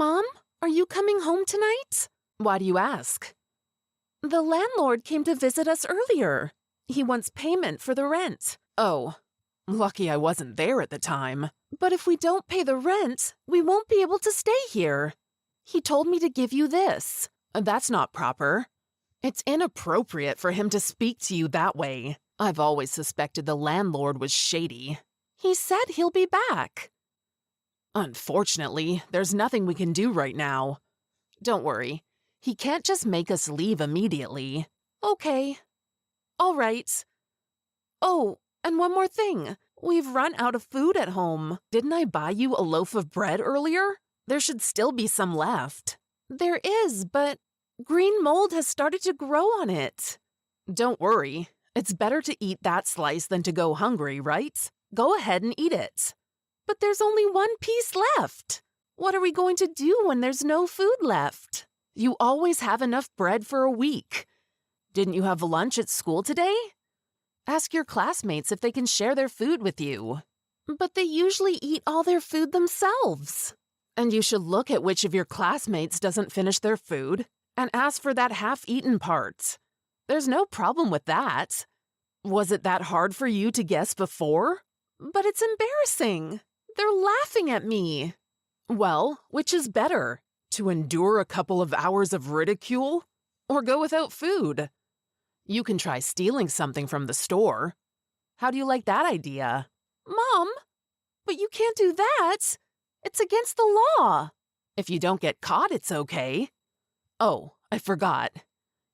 Mom, are you coming home tonight? Why do you ask? The landlord came to visit us earlier. He wants payment for the rent. Oh, lucky I wasn't there at the time. But if we don't pay the rent, we won't be able to stay here. He told me to give you this. That's not proper. It's inappropriate for him to speak to you that way. I've always suspected the landlord was shady. He said he'll be back. Unfortunately, there's nothing we can do right now. Don't worry. He can't just make us leave immediately. Okay. All right. Oh, and one more thing. We've run out of food at home. Didn't I buy you a loaf of bread earlier? There should still be some left. There is, but green mold has started to grow on it. Don't worry. It's better to eat that slice than to go hungry, right? Go ahead and eat it. But there's only one piece left. What are we going to do when there's no food left? You always have enough bread for a week. Didn't you have lunch at school today? Ask your classmates if they can share their food with you. But they usually eat all their food themselves. And you should look at which of your classmates doesn't finish their food and ask for that half-eaten part. There's no problem with that. Was it that hard for you to guess before? But it's embarrassing. They're laughing at me. Well, which is better? To endure a couple of hours of ridicule? Or go without food? You can try stealing something from the store. How do you like that idea? Mom, but you can't do that. It's against the law. If you don't get caught, it's okay. Oh, I forgot.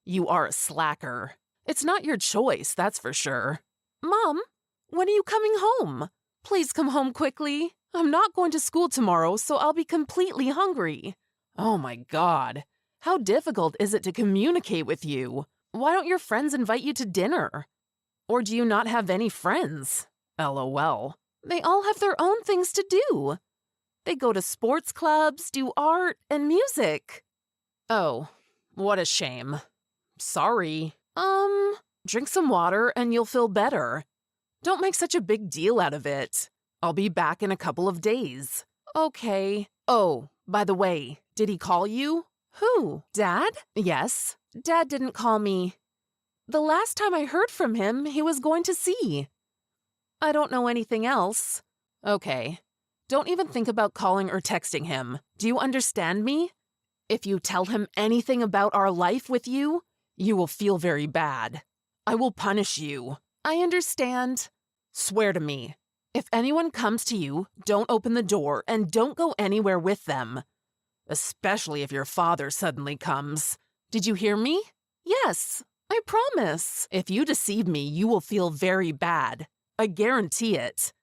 You are a slacker. It's not your choice, that's for sure. Mom, when are you coming home? Please come home quickly. I'm not going to school tomorrow, so I'll be completely hungry. Oh my God. How difficult is it to communicate with you? Why don't your friends invite you to dinner? Or do you not have any friends? LOL. They all have their own things to do. They go to sports clubs, do art, and music. Oh, what a shame. Sorry. Drink some water and you'll feel better. Don't make such a big deal out of it. I'll be back in a couple of days. Okay. Oh, by the way, did he call you? Who? Dad? Yes. Dad didn't call me. The last time I heard from him, he was going to sea. I don't know anything else. Okay. Don't even think about calling or texting him. Do you understand me? If you tell him anything about our life with you, you will feel very bad. I will punish you. I understand. Swear to me. If anyone comes to you, don't open the door and don't go anywhere with them. Especially if your father suddenly comes. Did you hear me? Yes, I promise. If you deceive me, you will feel very bad. I guarantee it.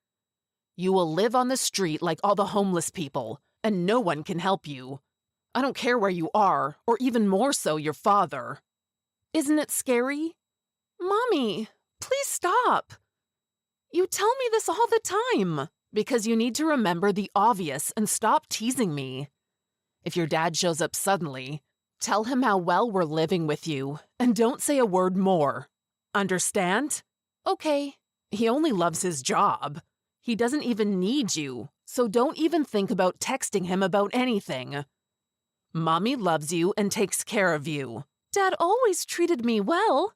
You will live on the street like all the homeless people, and no one can help you. I don't care where you are, or even more so your father. Isn't it scary? Mommy, please stop. You tell me this all the time. Because you need to remember the obvious and stop teasing me. If your dad shows up suddenly, tell him how well we're living with you, and don't say a word more. Understand? Okay. He only loves his job. He doesn't even need you, so don't even think about texting him about anything. Mommy loves you and takes care of you. Dad always treated me well.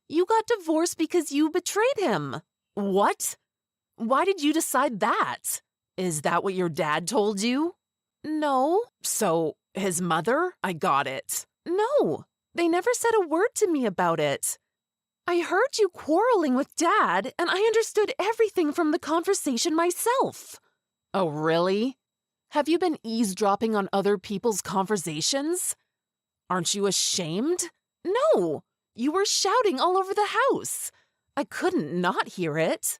You got divorced because you betrayed him. What? Why did you decide that? Is that what your dad told you? No. So, his mother? I got it. No, they never said a word to me about it. I heard you quarreling with Dad, and I understood everything from the conversation myself. Oh, really? Have you been eavesdropping on other people's conversations? Aren't you ashamed? No, you were shouting all over the house. I couldn't not hear it.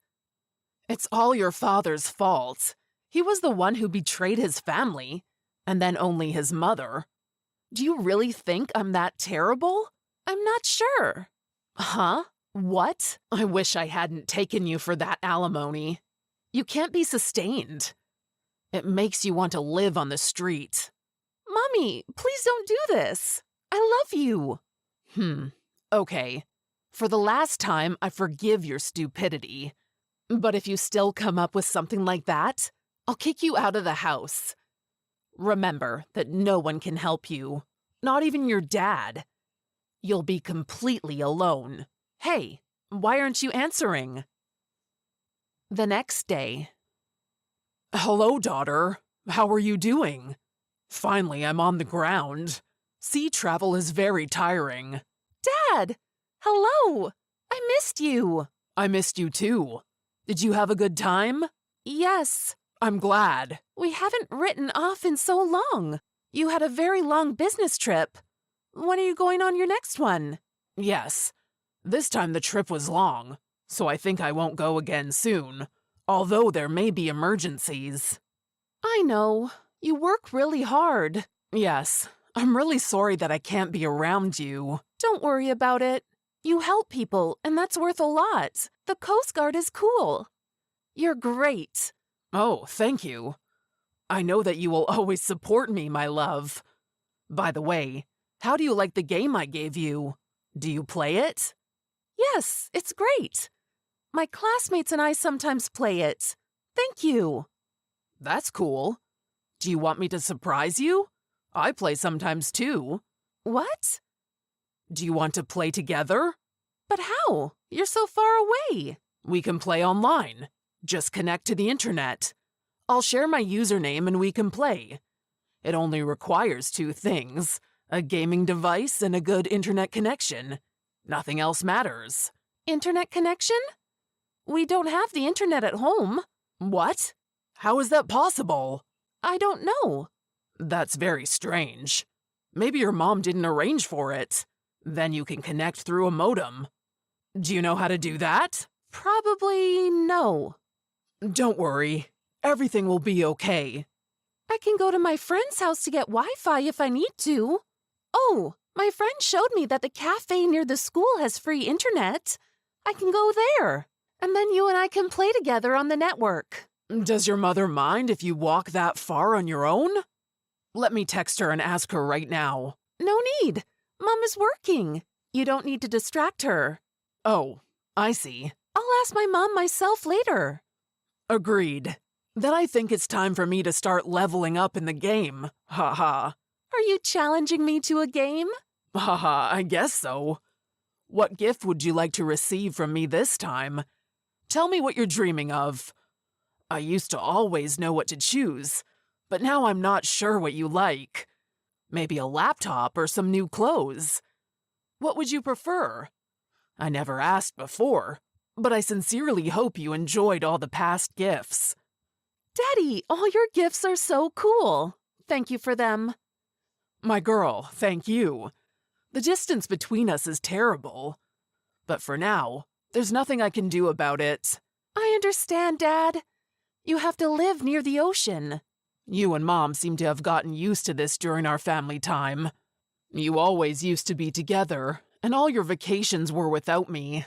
It's all your father's fault. He was the one who betrayed his family, and then only his mother. Do you really think I'm that terrible? I'm not sure. Huh? What? I wish I hadn't taken you for that alimony. You can't be sustained. It makes you want to live on the street. Mommy, please don't do this. I love you. Okay. For the last time, I forgive your stupidity. But if you still come up with something like that, I'll kick you out of the house. Remember that no one can help you, not even your dad. You'll be completely alone. Hey, why aren't you answering? The next day. Hello, daughter. How are you doing? Finally, I'm on the ground. Sea travel is very tiring. Dad! Hello! I missed you. I missed you too. Did you have a good time? Yes. I'm glad. We haven't written off in so long. You had a very long business trip. When are you going on your next one? Yes. This time the trip was long, so I think I won't go again soon, although there may be emergencies. I know. You work really hard. Yes. I'm really sorry that I can't be around you. Don't worry about it. You help people, and that's worth a lot. The Coast Guard is cool. You're great. Oh, thank you. I know that you will always support me, my love. By the way, how do you like the game I gave you? Do you play it? Yes, it's great. My classmates and I sometimes play it. Thank you. That's cool. Do you want me to surprise you? I play sometimes too. What? Do you want to play together? But how? You're so far away. We can play online. Just connect to the internet. I'll share my username and we can play. It only requires 2 things: a gaming device and a good internet connection. Nothing else matters. Internet connection? We don't have the internet at home. What? How is that possible? I don't know. That's very strange. Maybe your mom didn't arrange for it. Then you can connect through a modem. Do you know how to do that? Probably no. Don't worry. Everything will be okay. I can go to my friend's house to get Wi-Fi if I need to. Oh, my friend showed me that the cafe near the school has free internet. I can go there. And then you and I can play together on the network. Does your mother mind if you walk that far on your own? Let me text her and ask her right now. No need. Mom is working. You don't need to distract her. Oh, I see. I'll ask my mom myself later. Agreed. Then I think it's time for me to start leveling up in the game. Ha ha. Are you challenging me to a game? Ha ha, I guess so. What gift would you like to receive from me this time? Tell me what you're dreaming of. I used to always know what to choose, but now I'm not sure what you like. Maybe a laptop or some new clothes. What would you prefer? I never asked before, but I sincerely hope you enjoyed all the past gifts. Daddy, all your gifts are so cool. Thank you for them. My girl, thank you. The distance between us is terrible. But for now, there's nothing I can do about it. I understand, Dad. You have to live near the ocean. You and Mom seem to have gotten used to this during our family time. You always used to be together, and all your vacations were without me.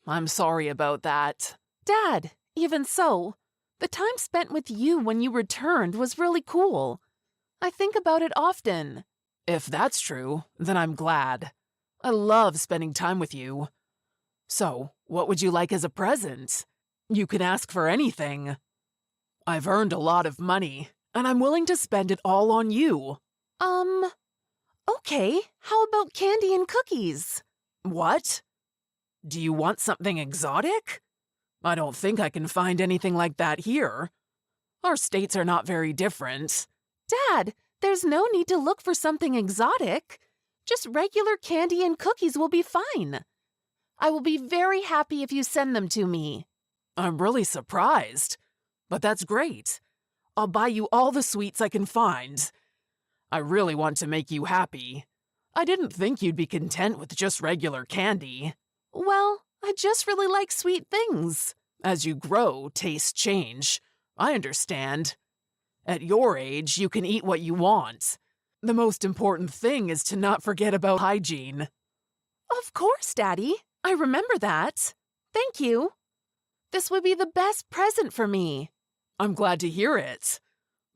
I'm sorry about that. Dad, even so, the time spent with you when you returned was really cool. I think about it often. If that's true, then I'm glad. I love spending time with you. So, what would you like as a present? You can ask for anything. I've earned a lot of money, and I'm willing to spend it all on you. Okay, how about candy and cookies? What? Do you want something exotic? I don't think I can find anything like that here. Our states are not very different. Dad, there's no need to look for something exotic. Just regular candy and cookies will be fine. I will be very happy if you send them to me. I'm really surprised, but that's great. I'll buy you all the sweets I can find. I really want to make you happy. I didn't think you'd be content with just regular candy. Well, I just really like sweet things. As you grow, tastes change. I understand. At your age, you can eat what you want. The most important thing is to not forget about hygiene. Of course, Daddy. I remember that. Thank you. This would be the best present for me. I'm glad to hear it.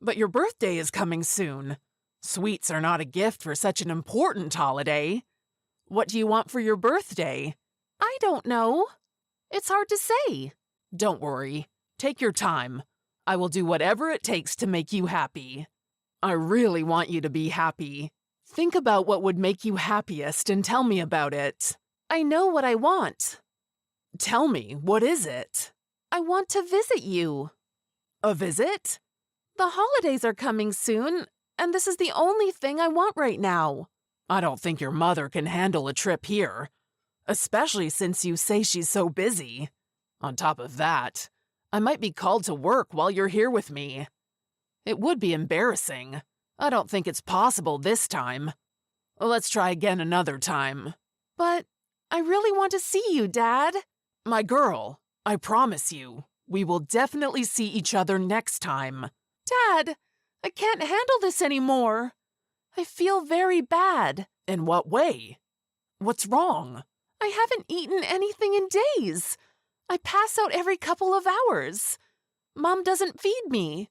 But your birthday is coming soon. Sweets are not a gift for such an important holiday. What do you want for your birthday? I don't know. It's hard to say. Don't worry. Take your time. I will do whatever it takes to make you happy. I really want you to be happy. Think about what would make you happiest and tell me about it. I know what I want. Tell me, what is it? I want to visit you. A visit? The holidays are coming soon, and this is the only thing I want right now. I don't think your mother can handle a trip here, especially since you say she's so busy. On top of that, I might be called to work while you're here with me. It would be embarrassing. I don't think it's possible this time. Let's try again another time. But I really want to see you, Dad. My girl, I promise you, we will definitely see each other next time. Dad, I can't handle this anymore. I feel very bad. In what way? What's wrong? I haven't eaten anything in days. I pass out every couple of hours. Mom doesn't feed me.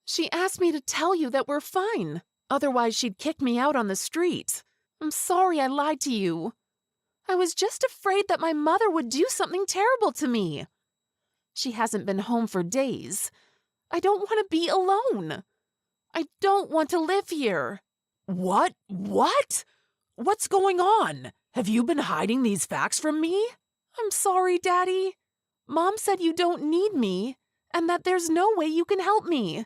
She asked me to tell you that we're fine. Otherwise, she'd kick me out on the street. I'm sorry I lied to you. I was just afraid that my mother would do something terrible to me. She hasn't been home for days. I don't want to be alone. I don't want to live here. What? What? What's going on? Have you been hiding these facts from me? I'm sorry, Daddy. Mom said you don't need me, and that there's no way you can help me.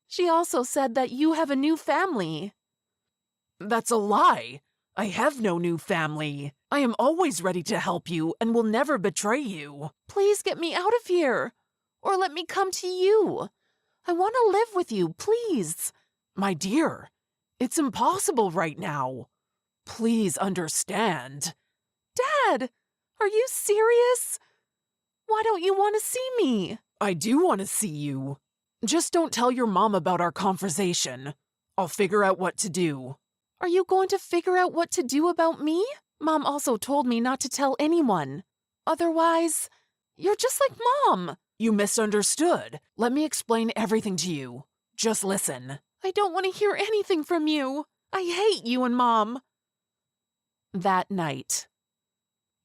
She also said that you have a new family. That's a lie. I have no new family. I am always ready to help you and will never betray you. Please get me out of here, or let me come to you. I want to live with you, please. My dear, it's impossible right now. Please understand. Dad, are you serious? Why don't you want to see me? I do want to see you. Just don't tell your mom about our conversation. I'll figure out what to do. Are you going to figure out what to do about me? Mom also told me not to tell anyone. Otherwise, you're just like Mom. You misunderstood. Let me explain everything to you. Just listen. I don't want to hear anything from you. I hate you and Mom. That night.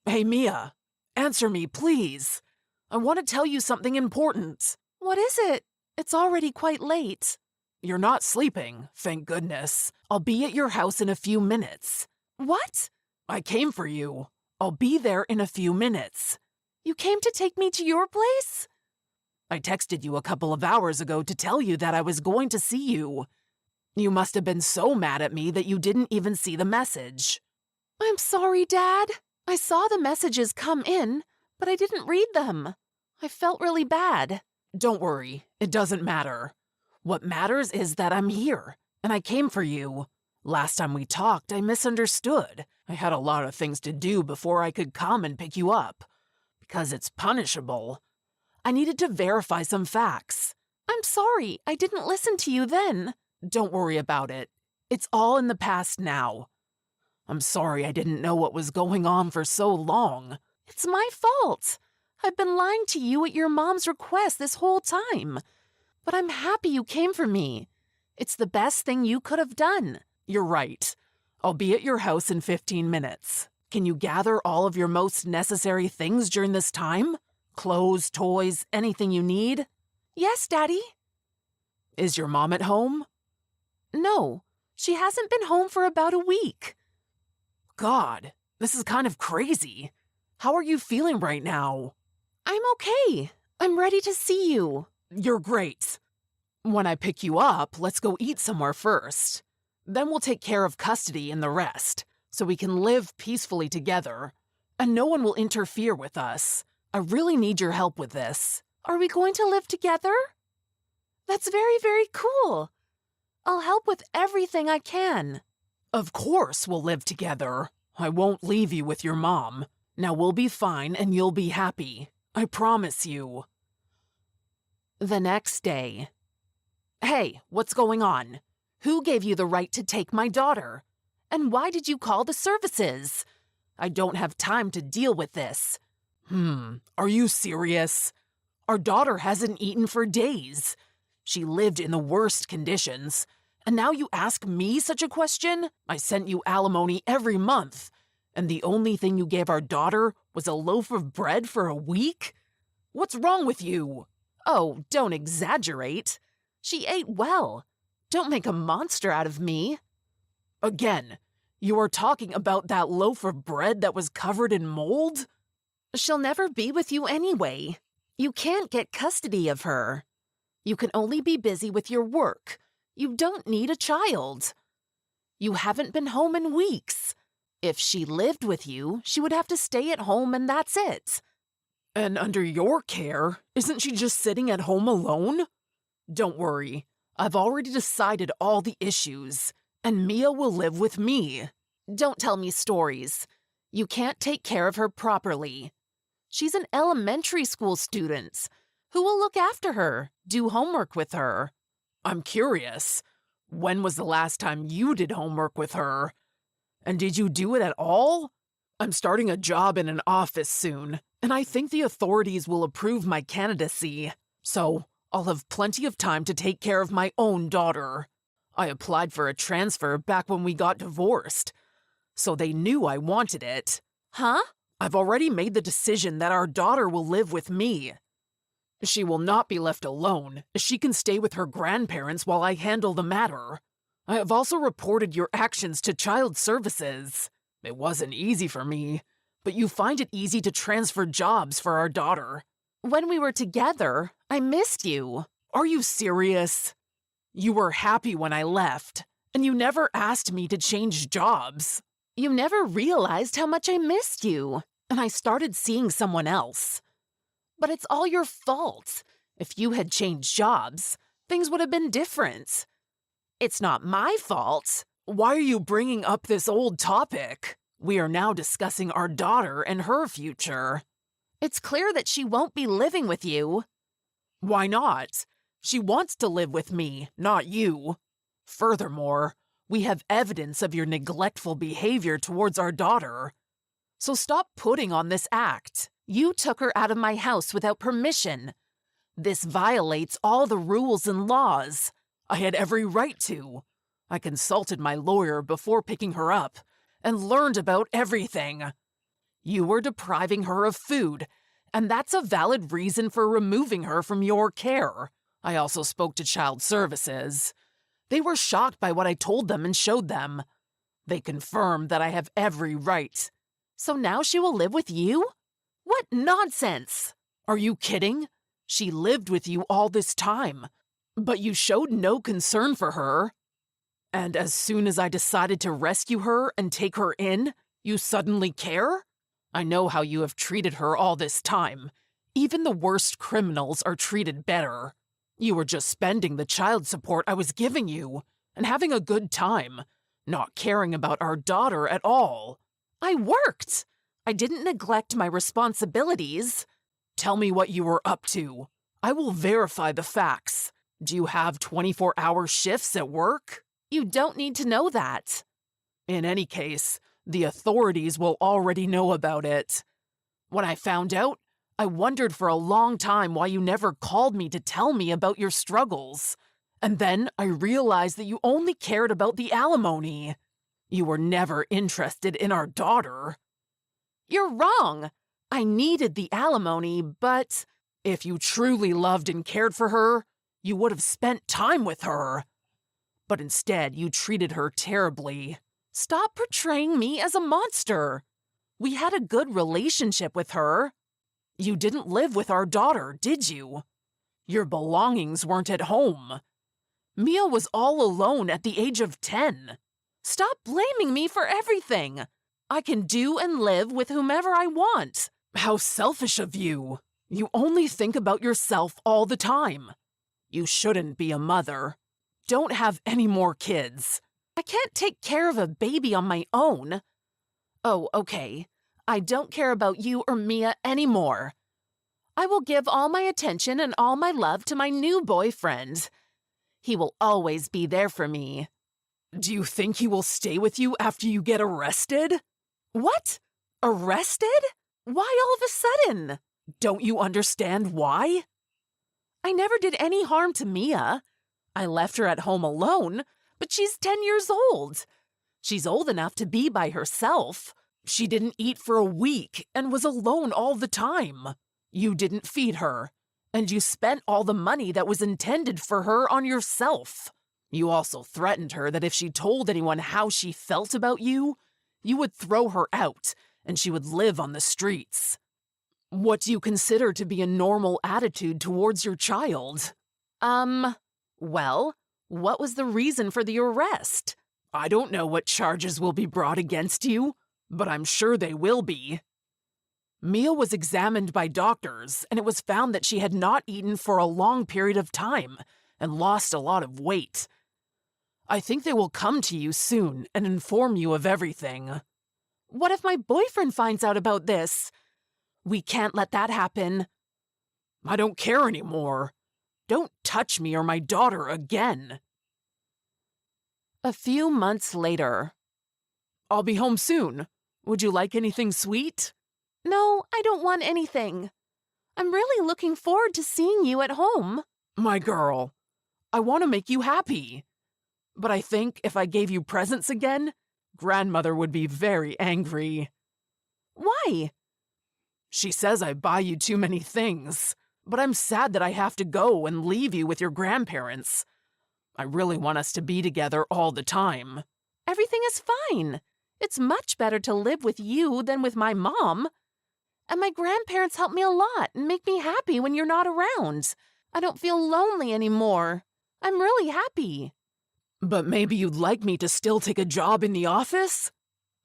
Hey, Mia, answer me, please. I want to tell you something important. What is it? It's already quite late. You're not sleeping, thank goodness. I'll be at your house in a few minutes. What? I came for you. I'll be there in a few minutes. You came to take me to your place? I texted you a couple of hours ago to tell you that I was going to see you. You must have been so mad at me that you didn't even see the message. I'm sorry, Dad. I saw the messages come in, but I didn't read them. I felt really bad. Don't worry, it doesn't matter. What matters is that I'm here, and I came for you. Last time we talked, I misunderstood. I had a lot of things to do before I could come and pick you up. Because it's punishable. I needed to verify some facts. I'm sorry, I didn't listen to you then. Don't worry about it. It's all in the past now. I'm sorry I didn't know what was going on for so long. It's my fault. I've been lying to you at your mom's request this whole time. But I'm happy you came for me. It's the best thing you could have done. You're right. I'll be at your house in 15 minutes. Can you gather all of your most necessary things during this time? Clothes, toys, anything you need? Yes, Daddy. Is your mom at home? No, she hasn't been home for about a week. God, this is kind of crazy. How are you feeling right now? I'm okay. I'm ready to see you. You're great. When I pick you up, let's go eat somewhere first. Then we'll take care of custody and the rest, so we can live peacefully together. And no one will interfere with us. I really need your help with this. Are we going to live together? That's very, very cool. I'll help with everything I can. Of course we'll live together. I won't leave you with your mom. Now we'll be fine and you'll be happy. I promise you. The next day. Hey, what's going on? Who gave you the right to take my daughter? And why did you call the services? I don't have time to deal with this. Are you serious? Our daughter hasn't eaten for days. She lived in the worst conditions. And now you ask me such a question? I sent you alimony every month. And the only thing you gave our daughter was a loaf of bread for a week? What's wrong with you? Oh, don't exaggerate. She ate well. Don't make a monster out of me. Again, you are talking about that loaf of bread that was covered in mold? She'll never be with you anyway. You can't get custody of her. You can only be busy with your work. You don't need a child. You haven't been home in weeks. If she lived with you, she would have to stay at home and that's it. And under your care, isn't she just sitting at home alone? Don't worry, I've already decided all the issues, and Mia will live with me. Don't tell me stories. You can't take care of her properly. She's an elementary school student. Who will look after her, do homework with her? I'm curious. When was the last time you did homework with her? And did you do it at all? I'm starting a job in an office soon, and I think the authorities will approve my candidacy, so I'll have plenty of time to take care of my own daughter. I applied for a transfer back when we got divorced, so they knew I wanted it. Huh? I've already made the decision that our daughter will live with me. She will not be left alone. She can stay with her grandparents while I handle the matter. I have also reported your actions to Child Services. It wasn't easy for me, but you find it easy to transfer jobs for our daughter. When we were together, I missed you. Are you serious? You were happy when I left, and you never asked me to change jobs. You never realized how much I missed you, and I started seeing someone else. But it's all your fault. If you had changed jobs, things would have been different. It's not my fault. Why are you bringing up this old topic? We are now discussing our daughter and her future. It's clear that she won't be living with you. Why not? She wants to live with me, not you. Furthermore, we have evidence of your neglectful behavior towards our daughter. So stop putting on this act. You took her out of my house without permission. This violates all the rules and laws. I had every right to. I consulted my lawyer before picking her up and learned about everything. You were depriving her of food, and that's a valid reason for removing her from your care. I also spoke to Child Services. They were shocked by what I told them and showed them. They confirmed that I have every right. So now she will live with you? What nonsense! Are you kidding? She lived with you all this time, but you showed no concern for her. And as soon as I decided to rescue her and take her in, you suddenly care? I know how you have treated her all this time. Even the worst criminals are treated better. You were just spending the child support I was giving you and having a good time, not caring about our daughter at all. I worked. I didn't neglect my responsibilities. Tell me what you were up to. I will verify the facts. Do you have 24-hour shifts at work? You don't need to know that. In any case, the authorities will already know about it. When I found out, I wondered for a long time why you never called me to tell me about your struggles. And then I realized that you only cared about the alimony. You were never interested in our daughter. You're wrong. I needed the alimony, but if you truly loved and cared for her, you would have spent time with her. But instead, you treated her terribly. Stop portraying me as a monster. We had a good relationship with her. You didn't live with our daughter, did you? Your belongings weren't at home. Mia was all alone at the age of 10. Stop blaming me for everything. I can do and live with whomever I want. How selfish of you. You only think about yourself all the time. You shouldn't be a mother. Don't have any more kids. I can't take care of a baby on my own. Oh, okay. I don't care about you or Mia anymore. I will give all my attention and all my love to my new boyfriend. He will always be there for me. Do you think he will stay with you after you get arrested? What? Arrested? Why all of a sudden? Don't you understand why? I never did any harm to Mia. I left her at home alone, but she's 10 years old. She's old enough to be by herself. She didn't eat for a week and was alone all the time. You didn't feed her, and you spent all the money that was intended for her on yourself. You also threatened her that if she told anyone how she felt about you, you would throw her out and she would live on the streets. What do you consider to be a normal attitude towards your child? Well, what was the reason for the arrest? I don't know what charges will be brought against you, but I'm sure they will be. Mia was examined by doctors, and it was found that she had not eaten for a long period of time and lost a lot of weight. I think they will come to you soon and inform you of everything. What if my boyfriend finds out about this? We can't let that happen. I don't care anymore. Don't touch me or my daughter again. A few months later. I'll be home soon. Would you like anything sweet? No, I don't want anything. I'm really looking forward to seeing you at home. My girl, I want to make you happy. But I think if I gave you presents again, Grandmother would be very angry. Why? She says I buy you too many things, but I'm sad that I have to go and leave you with your grandparents. I really want us to be together all the time. Everything is fine. It's much better to live with you than with my mom. And my grandparents help me a lot and make me happy when you're not around. I don't feel lonely anymore. I'm really happy. But maybe you'd like me to still take a job in the office?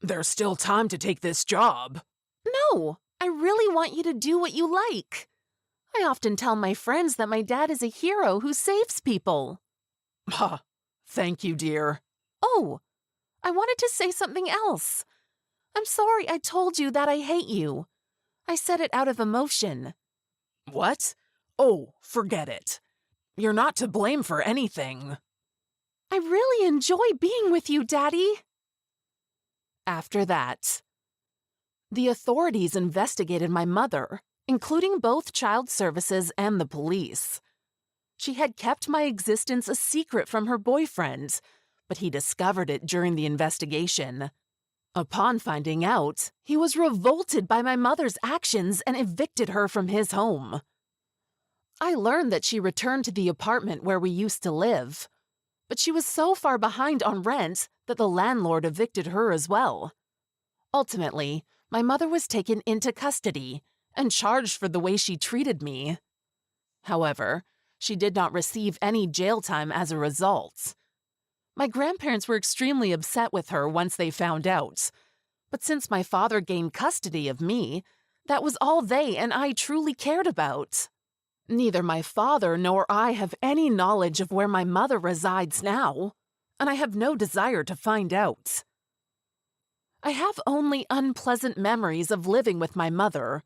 There's still time to take this job. No, I really want you to do what you like. I often tell my friends that my dad is a hero who saves people. Ha, thank you, dear. Oh, I wanted to say something else. I'm sorry I told you that I hate you. I said it out of emotion. What? Oh, forget it. You're not to blame for anything. I really enjoy being with you, Daddy. After that, the authorities investigated my mother, including both child services and the police. She had kept my existence a secret from her boyfriend, but he discovered it during the investigation. Upon finding out, he was revolted by my mother's actions and evicted her from his home. I learned that she returned to the apartment where we used to live, but she was so far behind on rent that the landlord evicted her as well. Ultimately, my mother was taken into custody and charged for the way she treated me. However, she did not receive any jail time as a result. My grandparents were extremely upset with her once they found out, but since my father gained custody of me, that was all they and I truly cared about. Neither my father nor I have any knowledge of where my mother resides now, and I have no desire to find out. I have only unpleasant memories of living with my mother,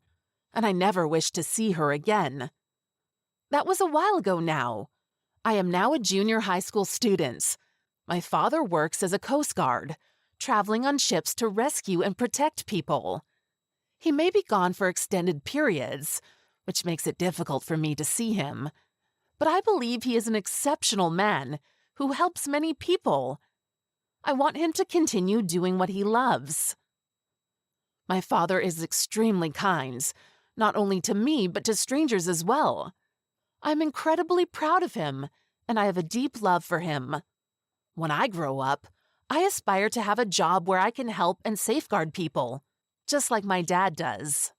and I never wish to see her again. That was a while ago now. I am now a junior high school student. My father works as a Coast Guard, traveling on ships to rescue and protect people. He may be gone for extended periods, which makes it difficult for me to see him. But I believe he is an exceptional man who helps many people. I want him to continue doing what he loves. My father is extremely kind, not only to me but to strangers as well. I'm incredibly proud of him, and I have a deep love for him. When I grow up, I aspire to have a job where I can help and safeguard people, just like my dad does.